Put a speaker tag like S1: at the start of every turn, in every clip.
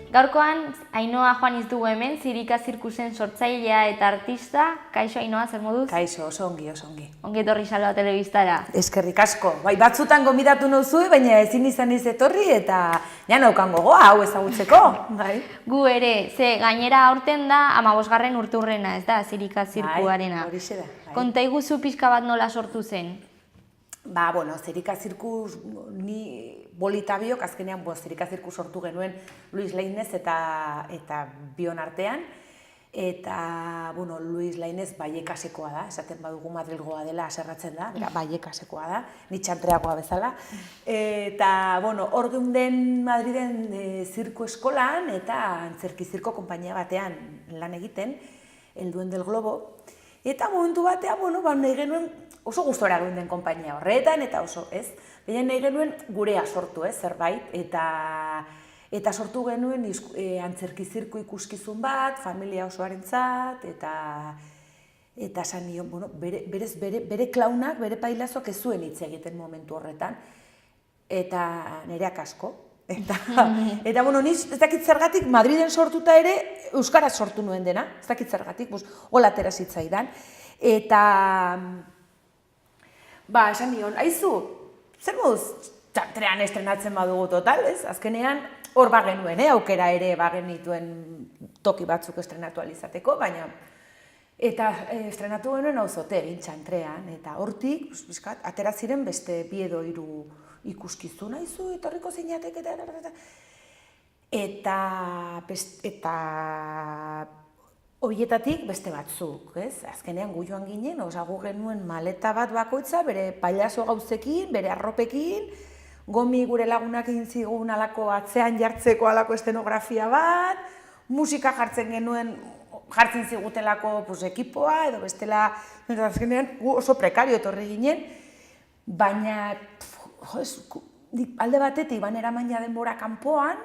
S1: Gaurkoan, Ainhoa Juaniz dugu hemen, Zirika Zirkusen sortzailea eta artista. Kaixo, Ainhoa, zer moduz?
S2: Kaixo, oso ongi.
S1: Ongi etorri Salva telebistara.
S2: Eskerrik asko. Bai, batzutan gonbidatu nauzue, baina ezin izan ez etorri eta ja naukan gogoa hau ezagutzeko. Bai.
S1: Gu ere, ze gainera aurten da 15. urteurrena, ez da, Zirika Zirkuarena.
S2: Bai, horixe da. Bai.
S1: Konta iguzu pixka bat nola sortu zen?
S2: Ba, bueno, Zirika Zirkus, ni bolita biok, azkenean Zirika Zirkus sortu genuen Luis Lainez eta bion artean. Eta, bueno, Luis Lainez Baiekasekoa da, esaten badugu Madrilgoa dela aserratzen da, Baiekasekoa da, ni txantreakoa bezala. Eta, bueno, hor geunden Madriden zirko eskolan eta antzerki zirko konpainia batean lan egiten, El Duen del Globo. Eta momentu batean, bueno, nahi genuen oso gustora geunden konpainia horretan, eta oso, ez? Baina nahi genuen gurea sortu, zerbait, eta sortu genuen antzerki zirko ikuskizun bat, familia osoarentzat, eta esan nion, bueno, bere klaunak, bere pailazoak ez zuen hitz egiten momentu horretan, eta nireak asko. Eta, bueno, niz, ez dakit zergatik, Madriden sortuta ere, euskaraz sortu nuen dena, ez dakit zergatik, hola atera zitzaidan. Eta, ba, esan nion, aizu, zer moduz txantrean estrenatzen badugu total, ez? Azkenean, hor bagenuen, aukera ere bagenituen toki batzuk estrenatu alizateko, baina, eta estrenatu genuen auzote egin txantrean, eta hortik, atera ziren beste bi edo hiru ikuskizun aizu, etorriko zinatek, eta horietatik beste batzuk, ez? Azkenean gu joan ginen, osagu genuen maleta bat bakoitza, bere pailazo gauzekin, bere arropekin, gomi gure lagunak egin zigun alako atzean jartzeko alako estenografia bat, musika jartzen genuen, jartzen zigutelako ekipoa, edo bestela, azkenean gu oso prekario etorri ginen, baina alde batetik banera denbora kanpoan,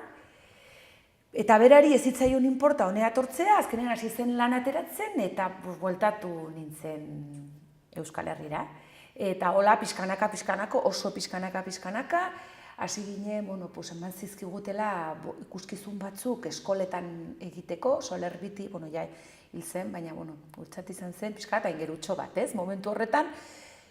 S2: eta berari ez zitzaion inporta honea etortzea, azkenean hasi zen lan ateratzen, eta bueltatu nintzen Euskal Herrira. Eta hola, pixkanaka, oso pixkanaka, hasi ginen, eman zizkigutela ikuskizun batzuk eskoletan egiteko, Soler Biti, ja, hil zen, baina, bultzat izan zen, pixka eta ingerutxo bat, ez? Momentu horretan,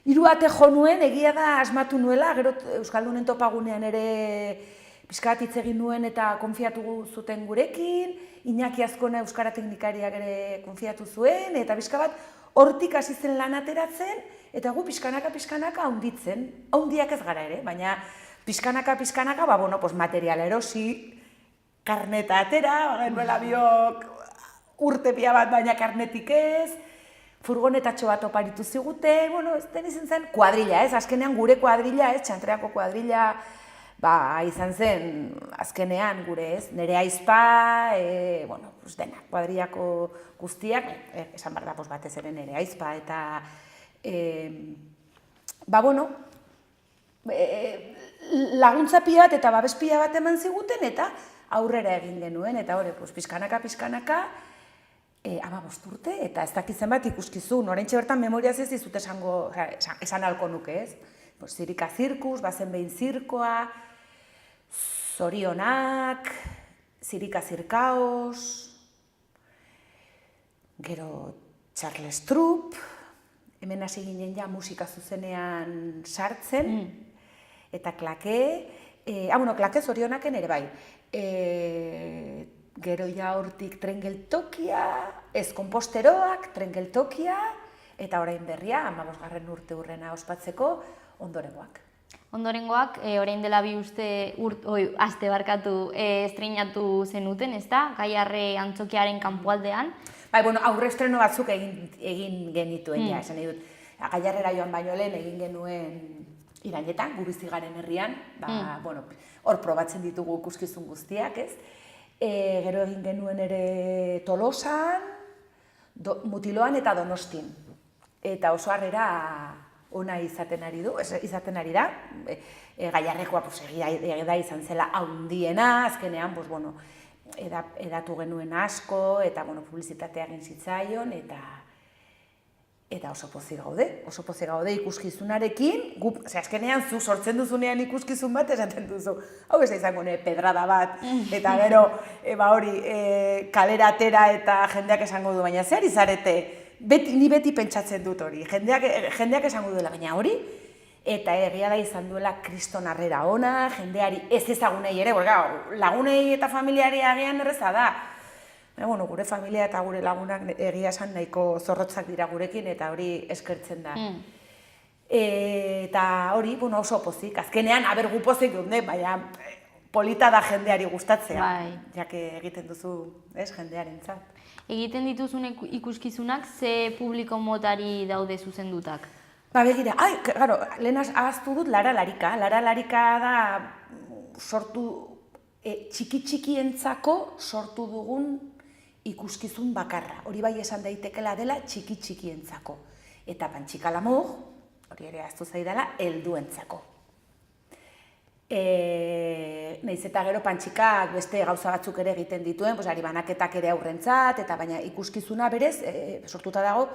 S2: hiru ate jo nuen, egia da asmatu nuela, gero Euskaldunen topagunean ere pixkat hitz egin nuen eta konfiatu zuten gurekin, Iñaki Azkona Euskara Teknikariak ere konfiatu zuen, eta pixka bat hortik hasi zen lan ateratzen, eta gu pixkanaka haunditzen, haundiak ez gara ere, baina pixkanaka, material erosi, karneta atera, genuela biok urte pila bat baina karnetik ez, furgonetatxo bat oparitu ziguten, ez den izan zen kuadrilla, ez, azkenean gure kuadrilla, ez, txantreako kuadrilla, izan zen, azkenean gure, ez, nire aizpa, dena, kuadrillako guztiak, esan behar da, batez ere nire aizpa, eta, laguntza pila bat eta babes pila bat eman ziguten, eta aurrera egin genuen, eta hori, pixkanaka, 15 urte, eta ez dakitzen bat ikuskizun, oraintxe bertan memoriaz ez dizut esan halko nuke, ez? Zirika Zirkus, bazen behin zirkoa, Zorionak, Zirika Zirkaos, gero Charles Troop, hemen hasi ginen ja musika zuzenean sartzen, eta Klake, Klake Zorionaken ere bai, gero ja hortik Trengeltokia, ez Konposteroak, Trengeltokia, eta orain berria, 15. urteurrena ospatzeko, ondorengoak.
S1: Ondorengoak, orain dela bi aste barkatu estreinatu zenuten, ez da? Gaiarre antzokiaren kanpoaldean.
S2: Bai, aurre estreno batzuk egin genituen, ja, esan nahi dut. Gaiarrera joan baino lehen egin genuen Irainetan, gu bizi garen herrian, hor probatzen ditugu ikuskizun guztiak, ez? Gero egin genuen ere Tolosan, Mutiloan eta Donostin. Eta oso harrera ona izaten ari da. Gaiarrekoa egia da izan zela handiena, azkenean, edatu genuen asko, eta publizitatea egin zitzaion, eta eta oso pozik gaude ikuskizunarekin, azkenean zu sortzen duzunean ikuskizun bat esaten duzu, hau ez da izango pedrada bat, eta gero, kalera atera eta jendeak esango du, baina zer izarete, ni beti pentsatzen dut hori, jendeak esango duela, baina hori, eta egia da izan duela kriston harrera ona, jendeari ez ezagunei ere, lagunei eta familiari agian erreza da. Gure familia eta gure lagunak egia esan nahiko zorrotzak dira gurekin eta hori eskertzen da. Eta hori oso pozik, azkenean gu pozik dut, baina polita da jendeari gustatzea, jake egiten duzu jendearentzat.
S1: Egiten dituzun ikuskizunak ze publiko motari daude zuzendutak?
S2: Begira, lehen ahaztu dut Lara Larika. Lara Larika da txiki-txikientzako sortu dugun ikuskizun bakarra. Hori bai esan daitekela dela txiki-txikientzako. Eta Pantxika Lamur, hori ere ahaztu zaidala, helduentzako. Nahiz eta gero Pantxikak beste gauza batzuk ere egiten dituen, ari banaketak ere aurrentzat, eta baina ikuskizuna berez sortuta dago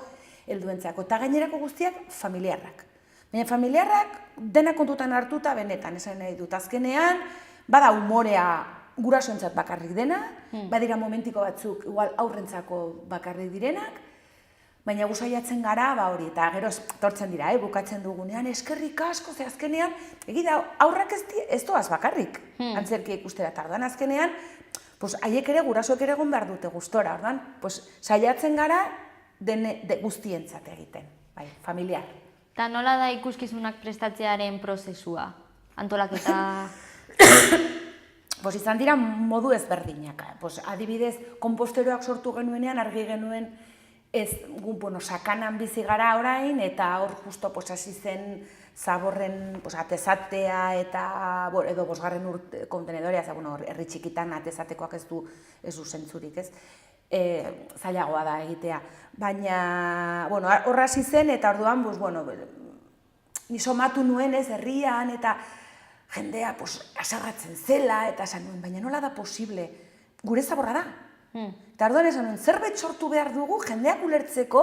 S2: helduentzako. Eta gainerako guztiak familiarrak. Baina familiarrak dena kontutan hartuta benetan, esan nahi dut. Azkenean, bada humorea gurasoentzat bakarrik dena, badira momentiko batzuk igual aurrentzako bakarrik direnak, baina gusaiatzen gara hori, eta gero tortzen dira, bukatzen dugunean, eskerrik asko, ze azkenean, egida aurrak ez doaz bakarrik, antzerkia ikustera tardan azkenean, haiek ere gurasoek ere egon behar dute gustora, ordan, saiatzen gara guztientzat egiten, familiar.
S1: Eta nola da ikuskizunak prestatzearen prozesua? Antolaketa...
S2: Izan dira modu ezberdinak. Adibidez, konposteroak sortu genuenean, argi genuen sakanan bizi gara orain, eta hor justo hasi zen zaborren atezatea eta edo bosgarren kontenedorea, herri txikitan atezatekoak ez du zentzurik, ez? Zailagoa da egitea. Baina, horra hasi zen, eta orduan, ni somatu nuen ez herrian, eta jendea asarratzen zela, eta esan nuen, baina nola da posible, gure zaborra da. Eta orduan esan nuen, zerbait sortu behar dugu, jendeak ulertzeko,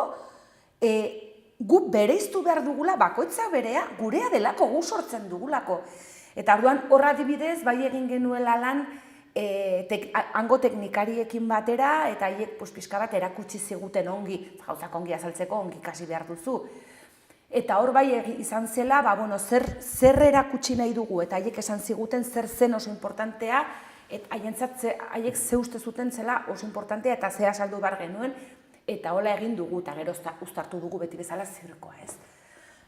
S2: gu bereiztu behar dugula, bakoitza berea, gurea delako, gu sortzen dugulako. Eta orduan, horra adibidez, bai egin genuela lan, hango teknikariekin batera, eta haiek pixka bat erakutsi ziguten ongi, gauzak ongi azaltzeko, ongi kasi behar duzu. Eta hor bai izan zela, zer erakutsi nahi dugu, eta haiek esan ziguten zer zen oso importantea, eta haiek ze uste zuten zela oso importantea, eta ze azaldu behar genuen, eta hola egin dugu, eta gero uztartu dugu beti bezala zirkoa, ez.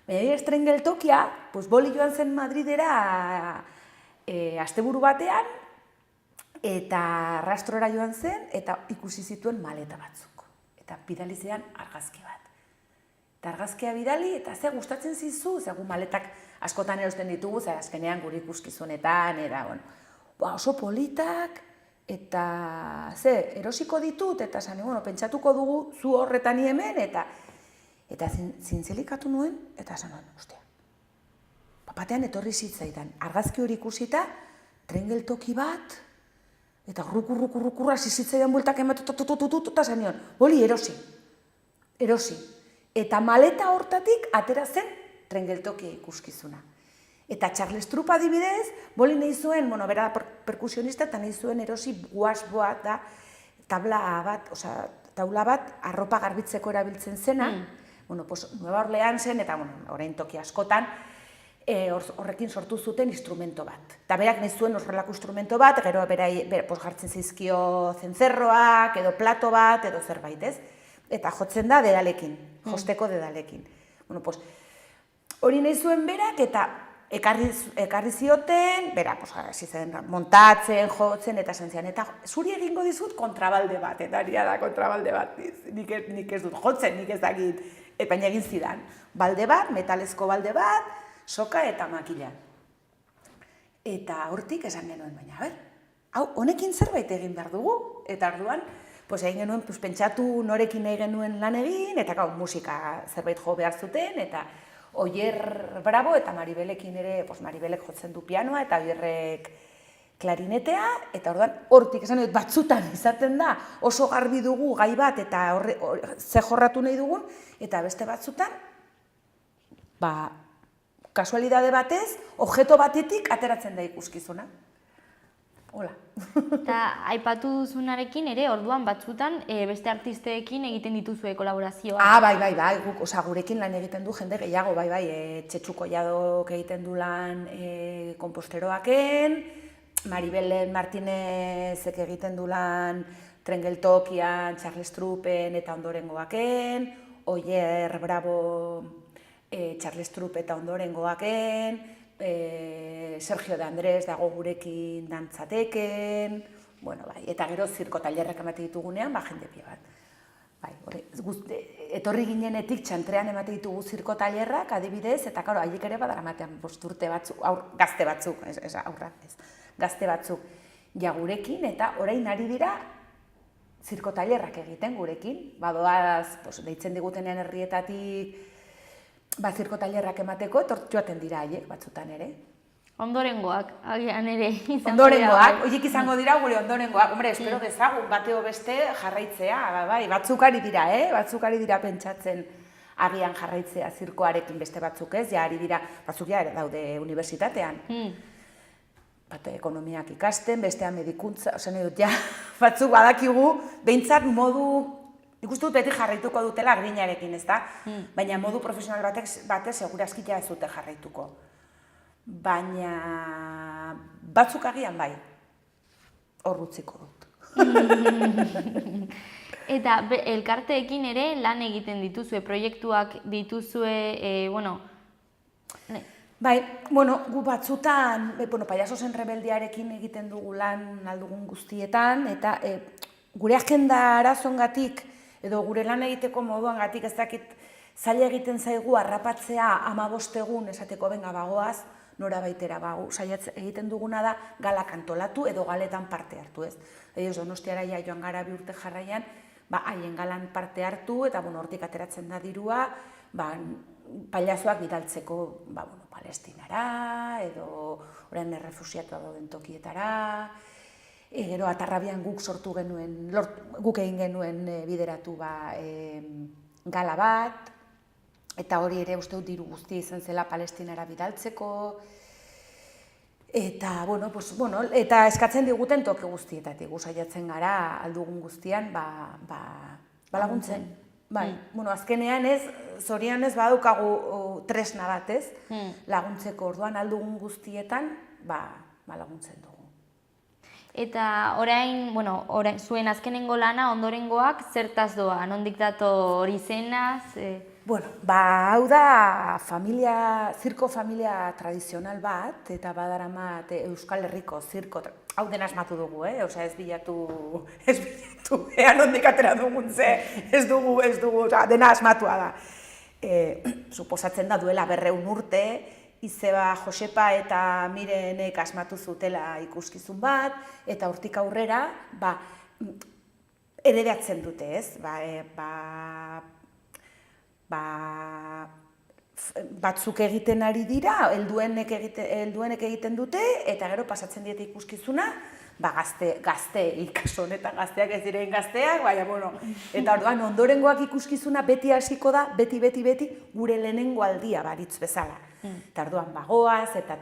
S2: Baina estrengeltokia, boli joan zen Madridera asteburu batean, eta rastrora joan zen, eta ikusi zituen maleta batzuk. Eta bidali zean argazki bat. Eta argazkia bidali, eta ze gustatzen zizu, ze gu maletak askotan erosten ditugu, ze azkenean gure ikuskizunetan, eta oso politak, eta erosiko ditut, eta pentsatuko dugu zu horretan hemen, eta zintzelikatu nuen, eta esan nuen, ostia, papatean etorri zitzaidan, argazki hori ikusita, tren geltoki bat, eta rukurra zizitzaidan bueltak ematututututut, eta esan nion, boli erosi. Eta maleta hortatik atera zen tren geltoki ikuskizuna. Eta Charles Trupa adibidez, boli nahi zuen, bera perkusionista, eta nahi zuen erosi guasboa da taula bat arropa garbitzeko erabiltzen zena, Nueva Orleansen, eta orain toki askotan, horrekin sortu zuten instrumento bat. Eta berak nahi zuen horrelako instrumento bat, gero jartzen zizkio zentzerroak, edo plato bat, edo zerbait, ez? Eta jotzen da dedalekin, josteko dedalekin. Hori nahi zuen berak, eta ekarri zioten, bera, hasi zen montatzen, jotzen, eta zentzian, eta zuri egingo dizut kontrabalde bat, eta aria da kontrabalde bat, nik ez dut jotzen, nik ez dakit, baina egin zidan. Balde bat, metalezko balde bat, soka eta makila. Eta hortik esan genuen, baina, honekin zerbait egin behar dugu, eta orduan, egin genuen, pentsatu norekin nahi genuen lan egin, eta musika zerbait jo behar zuten, eta Oier Bravo eta Maribelekin ere, Maribelek jotzen du pianoa, eta Oierrek klarinetea, eta orduan hortik esan dut batzutan izaten da oso garbi dugu gai bat eta ze jorratu nahi dugun, eta beste batzutan, kasualidade batez, objeto batetik ateratzen da ikuskizuna. Hola.
S1: Eta aipatu duzunarekin ere, orduan batzutan beste artisteekin egiten dituzue kolaborazioa.
S2: Bai, gurekin lan egiten du jende gehiago, Txetxu Kolladok egiten du lan Komposteroaken, Maribel Martinezek egiten du lan Trengeltokian, Charles Truppen eta ondorengoaken, Oier Bravo Charles Trupp eta ondorengoaken, Sergio de Andrés dago gurekin dantzateken, eta gero zirko tailerrak emate ditugunean, jende pila bat. Etorri ginenetik txantrean emate ditugu zirko tailerrak, adibidez, eta haiek ere badaramatean 5 urte batzuk, gazte batzuk, gazte batzuk gurekin, eta orain ari dira zirko tailerrak egiten gurekin, badoaz, deitzen digutenean herrietatik, zirko tailerrak emateko, joaten dira haiek batzutan ere.
S1: Ondorengoak, agian ere izango dira.
S2: Ondorengoak, horiek izango dira gure ondorengoak. Hombre, espero dezagun bateo beste jarraitzea, batzuk ari dira, batzuk ari dira pentsatzen agian jarraitzea zirkoarekin beste batzuk ez, ari dira, batzuk ere daude unibertsitatean. Bate ekonomiak ikasten, bestea medikuntza, batzuk badakigu, behintzat modu, ikustu dut beti jarraituko dutela grinarekin, ez da? Baina modu profesional batez segurazkitea ez dute jarraituko. Baina batzuk agian bai, hor utziko dut.
S1: Eta elkarteekin ere lan egiten dituzue, proiektuak dituzue,
S2: gu batzutan, Pailazozen Rebeldiarekin egiten dugu lan aldugun guztietan, eta gure agenda arazongatik, edo gure lan egiteko moduangatik ez dakit zaila egiten zaigu harrapatzea 15 egun esateko benga bagoaz, nora baitera saiatzen egiten duguna da galak antolatu edo galetan parte hartu, ez? Donostiara joan gara 2 urte jarraian, haien galan parte hartu eta hortik ateratzen da dirua, pailazoak bidaltzeko Palestinara edo orain errefuxiatua dauden tokietara. Gero Atarrabian guk sortu genuen, guk egin genuen bideratu gala bat, eta hori ere uste dut diru guztia izan zela Palestinara bidaltzeko, eta eskatzen diguten toke guztietatik, saiatzen gara aldugun guztian laguntzen. Azkenean ez, zorian ez badaukagu tresna bat ez, laguntzeko orduan aldugun guztietan laguntzen dugu.
S1: Eta orain, zuen azkenengo lana, ondorengoak, zertaz doa? Nondik dator izenaz?
S2: Hau da zirko familia tradizional bat, eta badaramat Euskal Herriko zirko, hau dena asmatu dugu, ez bilatu, ea nondik atera dugun ze, ez dugu, dena asmatua da. Suposatzen da duela 200 urte, Izeba Josepa eta Mirenek asmatu zutela ikuskizun bat, eta hortik aurrera, heredatzen dute, ez? Batzuk egiten ari dira, helduenek egiten dute, eta gero pasatzen diete ikuskizuna, gazteei, kasu honetan gazteak ez diren gazteak, eta orduan ondorengoak ikuskizuna beti hasiko da, beti gure lehenengo aldia baritz bezala. Eta orduan bagoaz, eta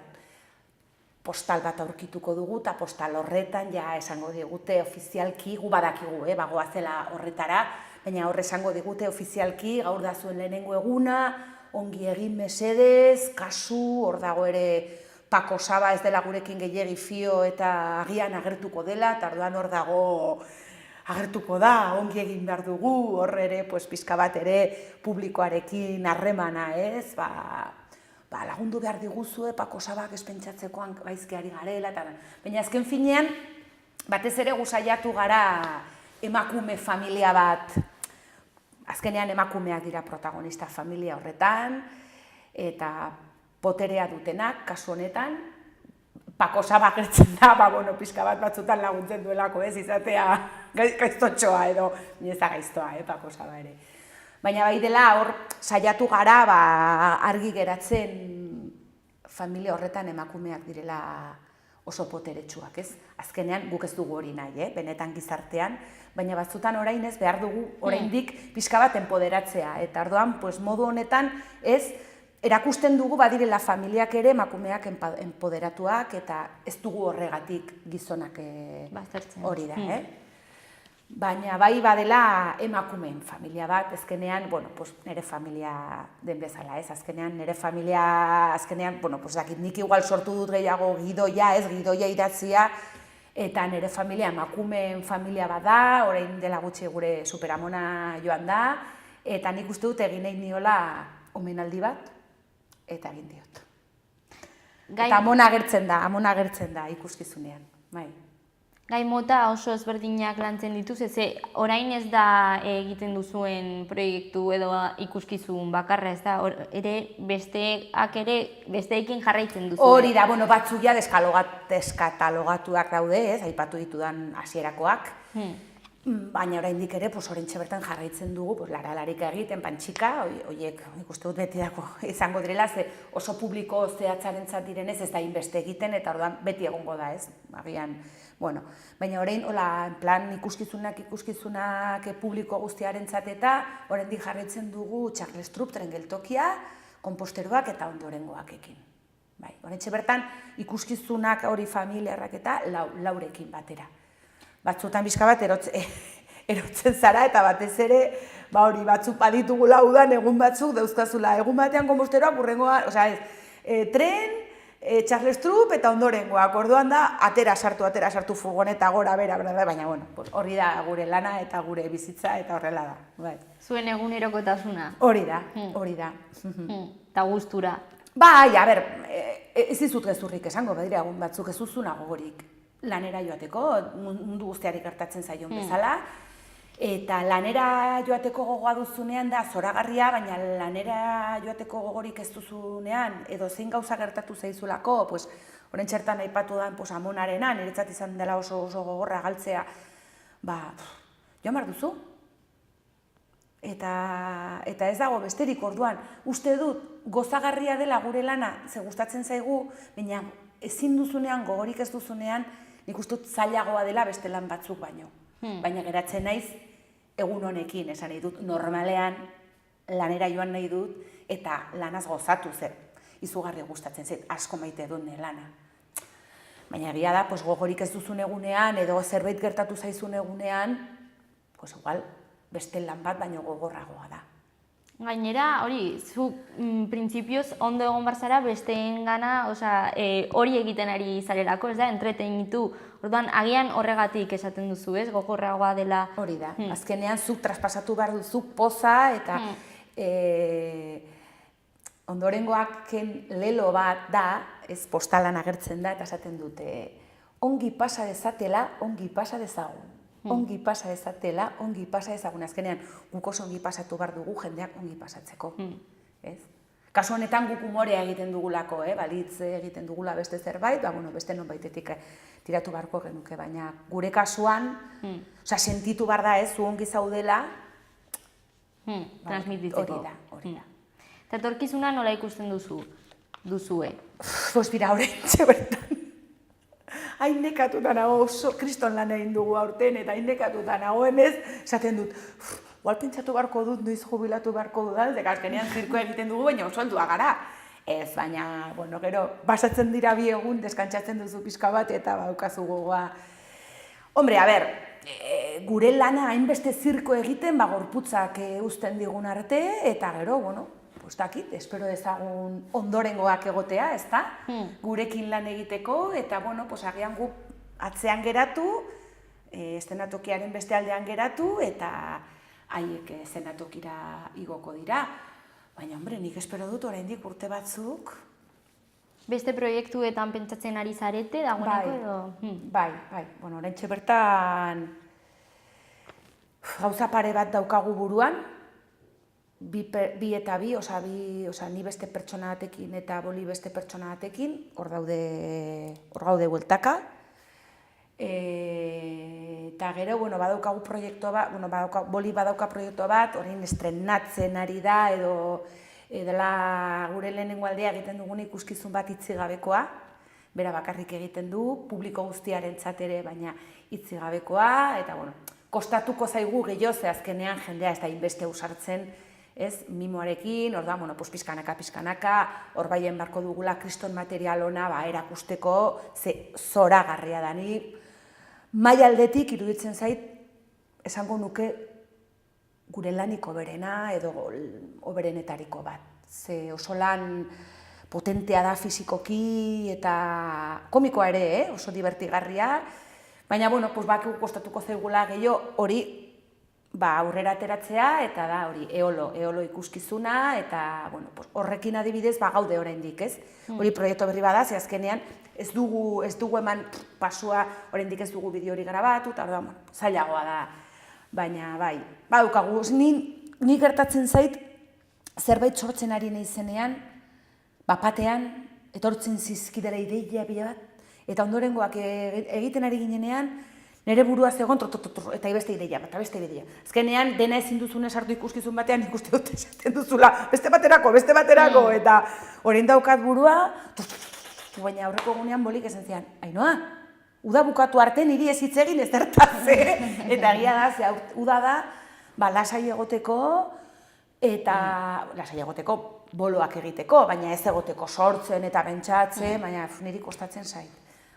S2: postal bat aurkituko dugu, eta postal horretan esango digute ofizialki, gu badakigu, bagoazela horretara, baina horre esango digute ofizialki, gaur da zuen lehenengo eguna, ongi egin mesedez, kasu, hor dago ere Pako Saba ez dela gurekin gehiegi fio eta agian agertuko dela, eta orduan hor dago agertuko da, ongi egin behar dugu, hor ere pizka bat ere publikoarekin harremana, ez? Lagundu behar diguzue, Pako Sabak ez pentsatzekoan gaizkeari garela, baina azken finean, batez ere gusaiatu gara emakume familia bat, azkenean emakumeak dira protagonista familia horretan, eta poterea dutenak, kasu honetan, Pako Saba gertzen da, pixka bat batzutan laguntzen duelako ez, izatea gaiztotxoa edo, nieza gaiztoa, Pako Saba ere. Baina bai dela hor saiatu gara argi geratzen familia horretan emakumeak direla oso poteretsuak, ez? Azkenean guk ez dugu hori nahi, benetan gizartean, baina batzutan orain ez behar dugu oraindik pixka bat enpoderatzea, eta orduan modu honetan ez erakusten dugu badirela familiak ere emakumeak enpoderatuak eta ez dugu horregatik gizonak hori da, Baina bai badela emakumeen familia bat, azkenean, nire familia den bezala, ez? Azkenean, nire familia, azkenean, dakit nik igual sortu dut gehiago gidoia, ez gidoia idatzia, eta nire familia emakumeen familia bat da, orain dela gutxi gure superamona joan da, eta nik uste dut egin nahi niola omenaldi bat, eta egin diot. Eta amona agertzen da ikuskizunean, bai.
S1: Gai mota oso ezberdinak lantzen dituz, orain ez da egiten duzuen proiektu edo ikuskizun bakarra, ez da, ere besteekin jarraitzen duzu.
S2: Hori da, batzuk ja deskatalogatuak daude, ez, aipatu ditudan hasierakoak, baina oraindik ere, oraintxe bertan jarraitzen dugu, laralarik egiten, pantxika, horiek ikuste dut beti dako izango direla, oso publiko zehatzarentzat direnez ez da inbeste egiten, eta orduan beti egongo da, ez, agian, baina orain, en plan ikuskizunak publiko guztiarentzat eta oraindik jarraitzen dugu Charles Trupp tren geltokia, konposteroak eta ondorengoakekin. Oraintxe bertan ikuskizunak hori familiarrak eta laurekin batera. Batzutan bizka bat erotzen zara eta batez ere batzuk baditugula udan egun batzuk dauzkazula. Egun batean konposteroak urrengoa, tren, Charles Trupp eta ondorengoak. Orduan da, atera sartu furgoneta gora bera, baina hori da gure lana eta gure bizitza eta horrela da.
S1: Zuen egunerokotasuna.
S2: Hori da.
S1: Eta gustura.
S2: Bai, ez dizut gezurrik esango, badira egun batzuk ez duzuna gogorik lanera joateko, mundu guztiari gertatzen zaion bezala, eta lanera joateko gogoa duzunean da zoragarria, baina lanera joateko gogorik ez duzunean, edo zein gauza gertatu zaizulako, orain txertan aipatu da amonarena, niretzat izan dela oso gogorra galtzea, joan behar duzu. Eta ez dago besterik orduan, uste dut gozagarria dela gure lana, ze gustatzen zaigu, baina ezin duzunean, gogorik ez duzunean, nik uste dut zailagoa dela beste lan batzuk baino. Baina geratzen naiz egun honekin, esan nahi dut, normalean lanera joan nahi dut, eta lanaz gozatu zer. Izugarri gustatzen zait, asko maite dut lana. Baina egia da, gogorik ez duzun egunean, edo zerbait gertatu zaizun egunean, igual, beste lan bat baino gogorragoa da.
S1: Gainera, hori, zu printzipioz ondo egon barzara besteen gana, hori egiten ari zarelako, ez da, entretenitu. Orduan, agian horregatik esaten duzu, ez, gogorragoa dela.
S2: Hori da, azkenean zuk traspasatu behar duzu poza eta ondorengoaken lelo bat da, ez postalan agertzen da, eta esaten dute, ongi pasa dezatela, ongi pasa dezagun. Ongi pasa ezatela, ongi pasa ezagun. Azkenean, guk oso ongi pasatu behar dugu jendeak ongi pasatzeko. Kasu honetan guk umorea egiten dugulako, balitz egiten dugula beste zerbait, beste nonbaitetik tiratu beharko genuke, baina gure kasuan, sentitu behar da ez, zu ongi zaudela,
S1: transmititzeko.
S2: Hori da.
S1: Eta etorkizuna nola ikusten duzue?
S2: Bira, horrentxe bertan. Hain nekatuta nago, oso kriston lan egin dugu aurten, eta hain nekatuta nagoenez, esaten dut, igual pentsatu beharko dut, noiz jubilatu beharko dudan, zeka azkenean zirkoa egiten dugu, baina oso aldua gara. Ez, baina, gero, basatzen dira bi egun, deskantzatzen duzu pixka bat, eta baukazu gogoa. Hombre, gure lana hainbeste zirko egiten, gorputzak uzten digun arte, eta gero, dakit, espero dezagun ondorengoak egotea, ez da? Gurekin lan egiteko, eta, agian gu atzean geratu, eszenatokiaren beste aldean geratu, eta haiek eszenatokira igoko dira. Baina, nik espero dut oraindik urte batzuk.
S1: Beste proiektuetan pentsatzen ari zarete, dagoeneko edo?
S2: Bai. Oraintxe bertan gauza pare bat daukagu buruan, bi eta bi, ni beste pertsona batekin eta boli beste pertsona batekin, hor gaude bueltaka. Eta gero, badaukagu proiektu bat, boli badauka proiektu bat, orain estrenatzen ari da, edo dela gure lehenengo aldea egiten dugun ikuskizun bat itzigabekoa, bera bakarrik egiten du, publiko guztiarentzat ere, baina hitzigabekoa, eta bueno, kostatuko zaigu gehiago, ze azkenean jendea ez da inbeste usartzen, ez, mimoarekin, orduan, bueno, pues pizkanaka, hor baien barko dugula kriston material ona, erakusteko, ze zoragarria da, ni maila aldetik iruditzen zait, esango nuke gure lanik oberena edo oberenetariko bat. Ze oso lan potentea da fisikoki eta komikoa ere, oso divertigarria, baina, bueno, pues bakigu kostatuko zaigula gehiago hori aurrera ateratzea, eta da hori eolo ikuskizuna, eta bueno, horrekin adibidez gaude oraindik, ez? Hori proiektu berri bada, ze azkenean ez dugu eman pasua, oraindik ez dugu bideo hori grabatu, eta orduan zailagoa da, baina bai, badukagu, ni gertatzen zait zerbait sortzen ari naizenean, batean, etortzen zizkidera ideia pila bat, eta ondorengoak egiten ari ginenean, nire burua zegoen, eta beste ideia bat, beste ideia. Azkenean, dena ezin duzune sartu ikuskizun batean, ikuste dut esaten duzula, beste baterako, eta orain daukat burua, baina aurreko egunean bolik esan zian, Ainoa, uda bukatu arte niri ez hitz egin ezertaz, eta egia da, ze uda da, lasai egoteko, eta lasai egoteko boloak egiteko, baina ez egoteko sortzen eta pentsatzen, baina niri kostatzen zait.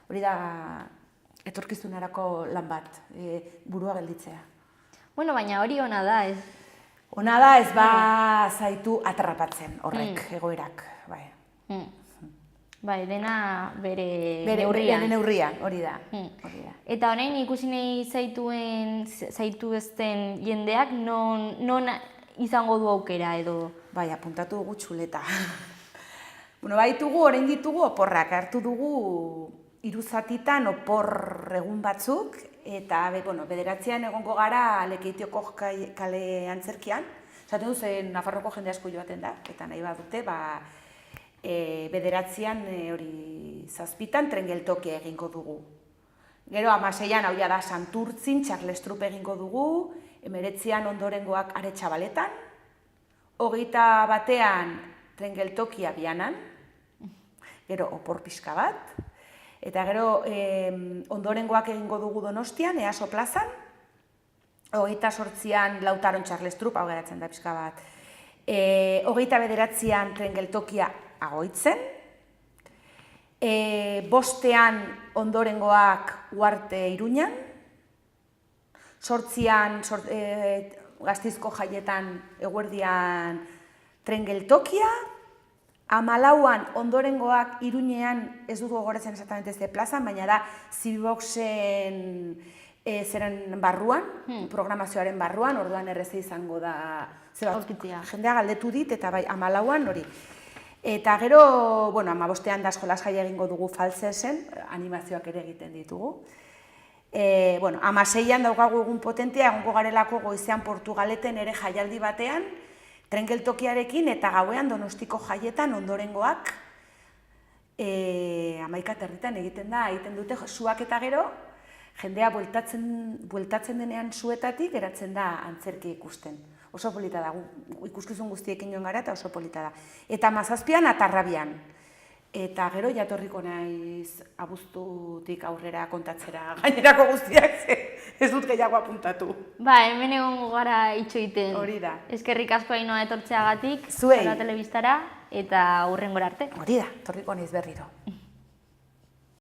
S2: Hori da etorkizunarako lan bat, burua gelditzea.
S1: Bueno, baina hori ona da, ez?
S2: Ona da ez zaitu atrapatzen horrek, egoerak, bai.
S1: Bai, dena bere neurrian.
S2: Bere neurrian, hori da.
S1: Eta orain ikusi nahi zaitu ezten jendeak non izango du aukera edo?
S2: Bai, apuntatu dugu txuleta. Bueno, baitugu, orain ditugu oporrak, hartu dugu 3 zatitan opor egun batzuk, eta bederatzean egongo gara Lekeitioko kale antzerkian. Zaten duz, Nafarroko jende asko joaten da, eta nahi badute, bederatzean hori 7 trengeltokia egingo dugu. Gero 16an hau da Santurtzin, Charles Trupe egingo dugu, 19an ondorengoak Aretxabaletan, 21an trengeltokia Bianan, gero opor pixka bat, eta gero ondorengoak egingo dugu Donostian, Easo plazan, 28an Lautaron Charles Trupe, hau geratzen da pixka bat, 29an trengeltokia Agoitzen, 5ean ondorengoak Uarte Iruñan, 8an Gasteizko jaietan eguerdian trengeltokia, 14an ondorengoak Iruñean, ez dut gogoratzen exactamente ez de plazan, baina da Zibiboxen zeren barruan, programazioaren barruan, orduan erreza izango da, jendea galdetu dit, eta bai 14an hori. Eta gero, 15ean da Eskolas Jaia egingo dugu Falsesen, animazioak ere egiten ditugu. 16an daukagu egun potentea, egongo garelako goizean Portugaleten ere jaialdi batean, trengeltokiarekin, eta gauean Donostiko jaietan ondorengoak 11 egiten dute suak, eta gero, jendea bueltatzen denean suetatik, geratzen da antzerki ikusten. Oso polita da, ikuskizun guztiekin joan gara eta oso polita da. Eta 17an Atarrabian. Eta gero jatorriko naiz abuztutik aurrera kontatzera gainerako guztiak, ez dut gehiago apuntatu.
S1: Hemen egongo gara itxoiten.
S2: Hori da.
S1: Eskerrik asko Ainoa etortzeagatik,
S2: zuei,
S1: telebistara, eta hurrengora arte.
S2: Hori da, etorriko naiz berriro.